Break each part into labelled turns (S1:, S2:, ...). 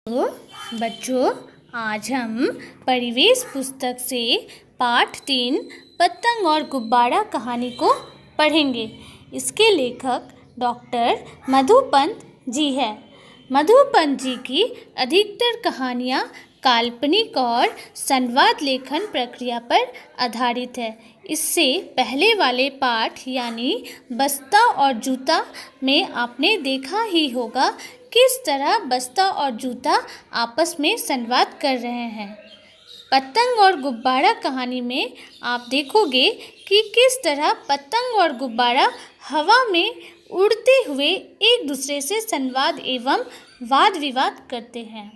S1: तो बच्चों, आज हम परिवेश पुस्तक से पाठ 3 पतंग और गुब्बारा कहानी को पढ़ेंगे। इसके लेखक डॉक्टर मधुपंत जी हैं। मधुपंत जी की अधिकतर कहानियाँ काल्पनिक और संवाद लेखन प्रक्रिया पर आधारित है। इससे पहले वाले पाठ यानी बस्ता और जूता में आपने देखा ही होगा किस तरह बस्ता और जूता आपस में संवाद कर रहे हैं। पतंग और गुब्बारा कहानी में आप देखोगे कि किस तरह पतंग और गुब्बारा हवा में उड़ते हुए एक दूसरे से संवाद एवं वाद विवाद करते हैं।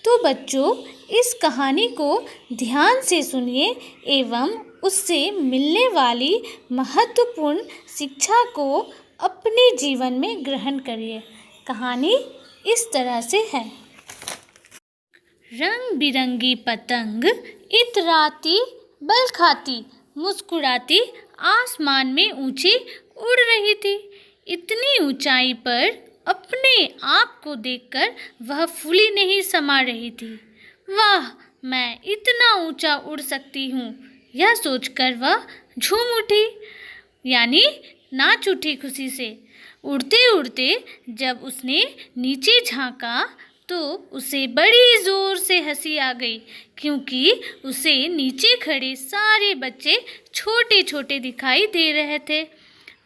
S1: तो बच्चों, इस कहानी को ध्यान से सुनिए एवं उससे मिलने वाली महत्वपूर्ण शिक्षा को अपने जीवन में ग्रहण करिए। कहानी इस तरह से है। रंग बिरंगी पतंग इतराती बल खाती मुस्कुराती आसमान में ऊंची उड़ रही थी। इतनी ऊंचाई पर अपने आप को देखकर वह फूली नहीं समा रही थी। वाह, मैं इतना ऊंचा उड़ सकती हूँ, यह सोचकर वह झूम उठी यानी नाच उठी खुशी से। उड़ते उड़ते जब उसने नीचे झांका तो उसे बड़ी जोर से हंसी आ गई, क्योंकि उसे नीचे खड़े सारे बच्चे छोटे छोटे दिखाई दे रहे थे।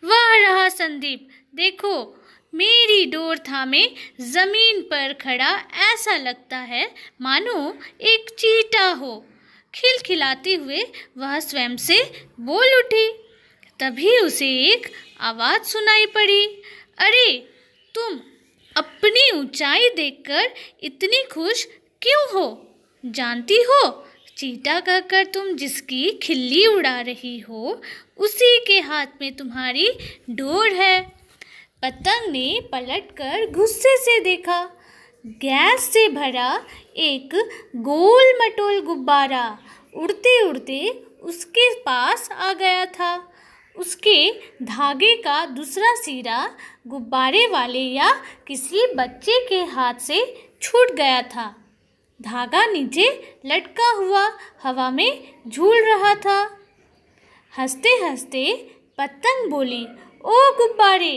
S1: वह रहा संदीप, देखो मेरी डोर थामे जमीन पर खड़ा ऐसा लगता है मानो एक चींटा हो। खिलखिलाते हुए वह स्वयं से बोल उठी। तभी उसे एक आवाज़ सुनाई पड़ी, अरे तुम अपनी ऊंचाई देखकर इतनी खुश क्यों हो? जानती हो, चींटा कहकर तुम जिसकी खिल्ली उड़ा रही हो उसी के हाथ में तुम्हारी डोर है। पतंग ने पलटकर गुस्से से देखा। गैस से भरा एक गोल मटोल गुब्बारा उड़ते उड़ते उसके पास आ गया था। उसके धागे का दूसरा सिरा गुब्बारे वाले या किसी बच्चे के हाथ से छूट गया था। धागा नीचे लटका हुआ हवा में झूल रहा था। हंसते हंसते पतंग बोली, ओ गुब्बारे,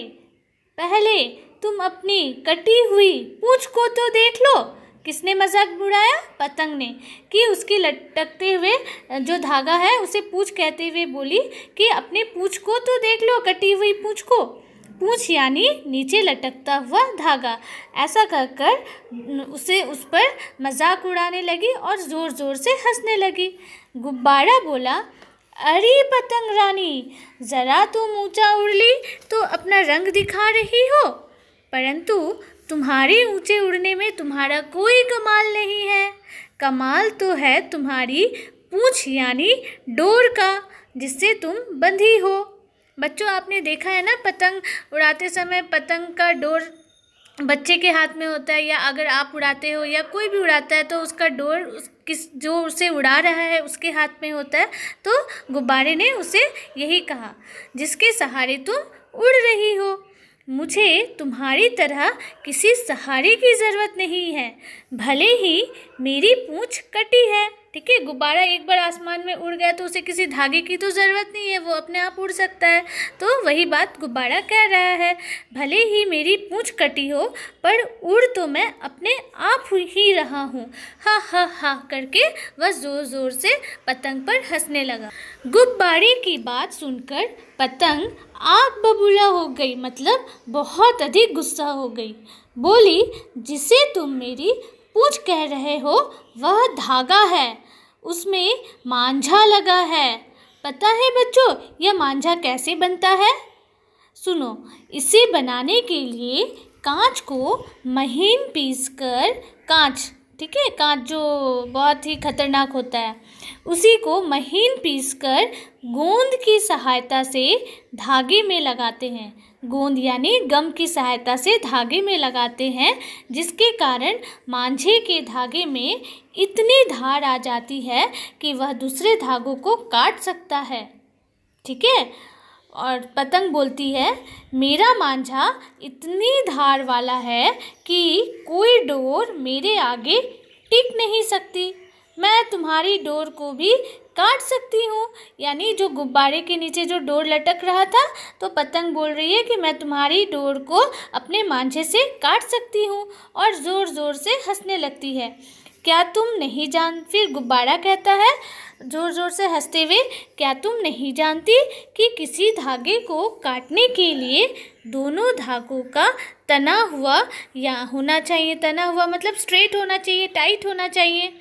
S1: पहले तुम अपनी कटी हुई पूंछ को तो देख लो। किसने मजाक उड़ाया? पतंग ने, कि उसकी लटकते हुए जो धागा है उसे पूंछ कहते हुए बोली कि अपने पूंछ को तो देख लो, कटी हुई पूंछ को। पूंछ यानी नीचे लटकता हुआ धागा। ऐसा कहकर उसे उस पर मजाक उड़ाने लगी और ज़ोर ज़ोर से हंसने लगी। गुब्बारा बोला, अरे पतंग रानी, ज़रा तुम ऊंचा उड़ ली तो अपना रंग दिखा रही हो, परंतु तुम्हारे ऊंचे उड़ने में तुम्हारा कोई कमाल नहीं है। कमाल तो है तुम्हारी पूंछ यानी डोर का, जिससे तुम बंधी हो। बच्चों, आपने देखा है ना, पतंग उड़ाते समय पतंग का डोर बच्चे के हाथ में होता है, या अगर आप उड़ाते हो या कोई भी उड़ाता है तो उसका डोर जो उसे उड़ा रहा है उसके हाथ में होता है। तो गुब्बारे ने उसे यही कहा, जिसके सहारे तुम उड़ रही हो। मुझे तुम्हारी तरह किसी सहारे की ज़रूरत नहीं है, भले ही मेरी पूंछ कटी है। ठीक है, गुब्बारा एक बार आसमान में उड़ गया तो उसे किसी धागे की तो ज़रूरत नहीं है, वो अपने आप उड़ सकता है। तो वही बात गुब्बारा कह रहा है, भले ही मेरी पूंछ कटी हो पर उड़ तो मैं अपने आप ही रहा हूँ। हा हा हा करके वह ज़ोर ज़ोर से पतंग पर हंसने लगा। गुब्बारे की बात सुनकर पतंग आग बबूला हो गई, मतलब बहुत अधिक गुस्सा हो गई। बोली, जिसे तुम मेरी पूंछ कह रहे हो वह धागा है, उसमें मांझा लगा है। पता है बच्चों, यह मांझा कैसे बनता है? सुनो, इसे बनाने के लिए कांच को महीन पीसकर, कांच, ठीक है, कांच जो बहुत ही खतरनाक होता है, उसी को महीन पीसकर गोंद की सहायता से धागे में लगाते हैं। गोंद यानी गम की सहायता से धागे में लगाते हैं, जिसके कारण मांझे के धागे में इतनी धार आ जाती है कि वह दूसरे धागों को काट सकता है। ठीक है, और पतंग बोलती है, मेरा मांझा इतनी धार वाला है कि कोई डोर मेरे आगे टिक नहीं सकती। मैं तुम्हारी डोर को भी काट सकती हूँ। यानी जो गुब्बारे के नीचे जो डोर लटक रहा था, तो पतंग बोल रही है कि मैं तुम्हारी डोर को अपने मांझे से काट सकती हूँ, और ज़ोर ज़ोर से हंसने लगती है। क्या तुम नहीं जान फिर गुब्बारा कहता है ज़ोर ज़ोर से हंसते हुए, क्या तुम नहीं जानती कि किसी धागे को काटने के लिए दोनों धागों का तना हुआ या होना चाहिए। तना हुआ मतलब स्ट्रेट होना चाहिए, टाइट होना चाहिए।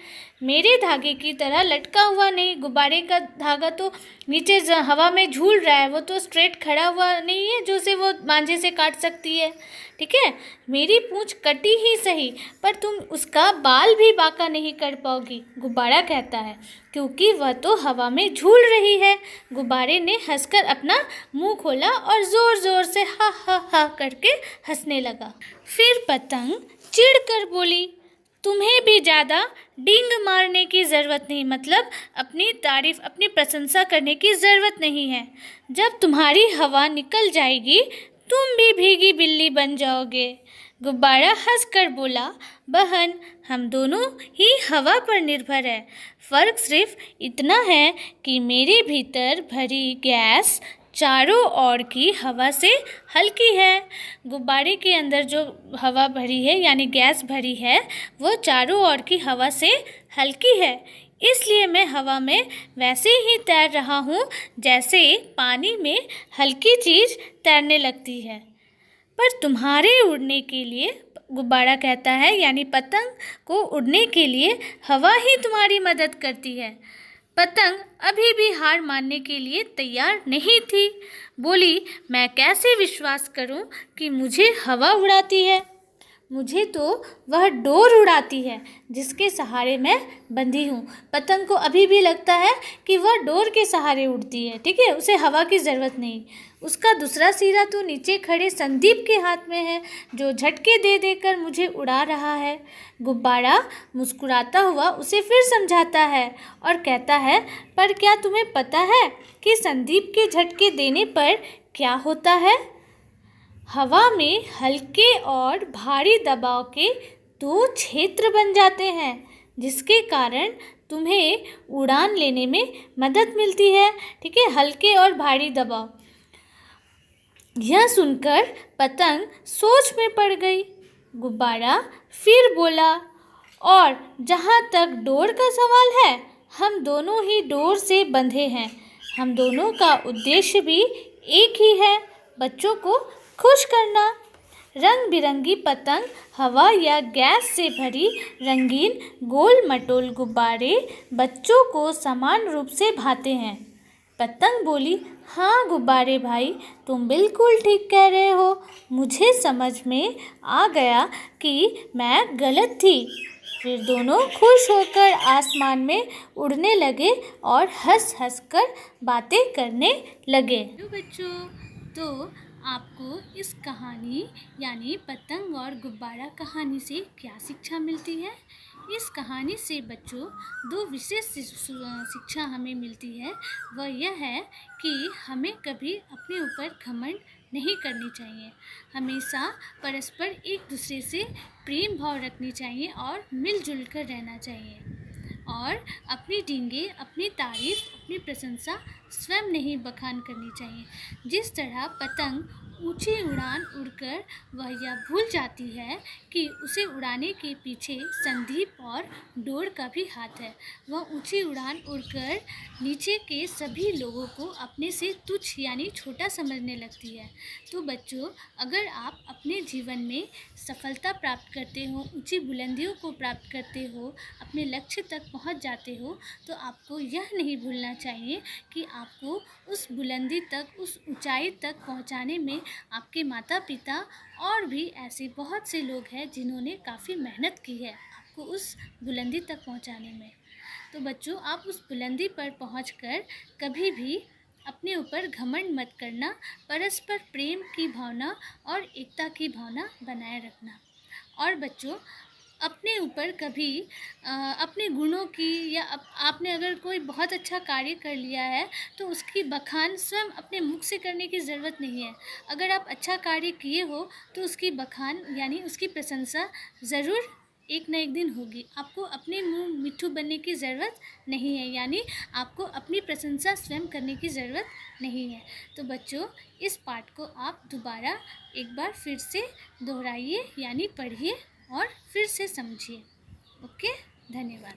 S1: मेरे धागे की तरह लटका हुआ नहीं। गुब्बारे का धागा तो नीचे हवा में झूल रहा है, वो तो स्ट्रेट खड़ा हुआ नहीं है जो से वो मांझे से काट सकती है। ठीक है, मेरी पूंछ कटी ही सही, पर तुम उसका बाल भी बांका नहीं कर पाओगी, गुब्बारा कहता है, क्योंकि वह तो हवा में झूल रही है। गुब्बारे ने हंसकर अपना मुंह खोला और ज़ोर ज़ोर से हा हा हा करके हंसने लगा। फिर पतंग चिढ़कर बोली, तुम्हें भी ज़्यादा डींग मारने की ज़रूरत नहीं, मतलब अपनी तारीफ़, अपनी प्रशंसा करने की ज़रूरत नहीं है। जब तुम्हारी हवा निकल जाएगी तुम भी भीगी बिल्ली बन जाओगे। गुब्बारा हंसकर बोला, बहन, हम दोनों ही हवा पर निर्भर है। फ़र्क सिर्फ इतना है कि मेरे भीतर भरी गैस चारों ओर की हवा से हल्की है। गुब्बारे के अंदर जो हवा भरी है यानी गैस भरी है, वो चारों ओर की हवा से हल्की है। इसलिए मैं हवा में वैसे ही तैर रहा हूँ जैसे पानी में हल्की चीज़ तैरने लगती है। पर तुम्हारे उड़ने के लिए, गुब्बारा कहता है, यानी पतंग को उड़ने के लिए हवा ही तुम्हारी मदद करती है। पतंग अभी भी हार मानने के लिए तैयार नहीं थी। बोली, मैं कैसे विश्वास करूं कि मुझे हवा उड़ाती है? मुझे तो वह डोर उड़ाती है जिसके सहारे मैं बंधी हूँ। पतंग को अभी भी लगता है कि वह डोर के सहारे उड़ती है। ठीक है, उसे हवा की ज़रूरत नहीं। उसका दूसरा सिरा तो नीचे खड़े संदीप के हाथ में है, जो झटके दे देकर मुझे उड़ा रहा है। गुब्बारा मुस्कुराता हुआ उसे फिर समझाता है और कहता है, पर क्या तुम्हें पता है कि संदीप के झटके देने पर क्या होता है? हवा में हल्के और भारी दबाव के दो क्षेत्र बन जाते हैं, जिसके कारण तुम्हें उड़ान लेने में मदद मिलती है। ठीक है, हल्के और भारी दबाव। यह सुनकर पतंग सोच में पड़ गई। गुब्बारा फिर बोला, और जहाँ तक डोर का सवाल है, हम दोनों ही डोर से बंधे हैं। हम दोनों का उद्देश्य भी एक ही है, बच्चों को खुश करना। रंग बिरंगी पतंग हवा या गैस से भरी रंगीन गोल मटोल गुब्बारे बच्चों को समान रूप से भाते हैं। पतंग बोली, हाँ गुब्बारे भाई, तुम बिल्कुल ठीक कह रहे हो। मुझे समझ में आ गया कि मैं गलत थी। फिर दोनों खुश होकर आसमान में उड़ने लगे और हंस हंस कर बातें करने लगे। तो बच्चों, तो आपको इस कहानी यानी पतंग और गुब्बारा कहानी से क्या शिक्षा मिलती है? इस कहानी से बच्चों दो विशेष शिक्षा हमें मिलती है। वह यह है कि हमें कभी अपने ऊपर घमंड नहीं करनी चाहिए। हमेशा परस्पर एक दूसरे से प्रेम भाव रखनी चाहिए और मिलजुल कर रहना चाहिए। और अपनी डींगे, अपनी तारीफ, अपनी प्रशंसा स्वयं नहीं बखान करनी चाहिए। जिस तरह पतंग ऊंची उड़ान उड़कर वह यह भूल जाती है कि उसे उड़ाने के पीछे संदीप और डोर का भी हाथ है, वह ऊंची उड़ान उड़कर नीचे के सभी लोगों को अपने से तुच्छ यानी छोटा समझने लगती है। तो बच्चों, अगर आप अपने जीवन में सफलता प्राप्त करते हो, ऊंची बुलंदियों को प्राप्त करते हो, अपने लक्ष्य तक पहुंच जाते हो, तो आपको यह नहीं भूलना चाहिए कि आपको उस बुलंदी तक, उस ऊंचाई तक पहुंचाने में आपके माता पिता और भी ऐसे बहुत से लोग हैं जिन्होंने काफ़ी मेहनत की है आपको उस बुलंदी तक पहुंचाने में। तो बच्चों, आप उस बुलंदी पर पहुंचकर कभी भी अपने ऊपर घमंड मत करना, परस्पर प्रेम की भावना और एकता की भावना बनाए रखना। और बच्चों, अपने ऊपर कभी अपने गुणों की या आपने अगर कोई बहुत अच्छा कार्य कर लिया है तो उसकी बखान स्वयं अपने मुख से करने की ज़रूरत नहीं है। अगर आप अच्छा कार्य किए हो तो उसकी बखान यानी उसकी प्रशंसा ज़रूर एक ना एक दिन होगी। आपको अपने मुँह मिट्ठू बनने की ज़रूरत नहीं है, यानी आपको अपनी प्रशंसा स्वयं करने की ज़रूरत नहीं है। तो बच्चों, इस पाठ को आप दोबारा एक बार फिर से दोहराइए यानी पढ़िए और फिर से समझिए। ओके, धन्यवाद।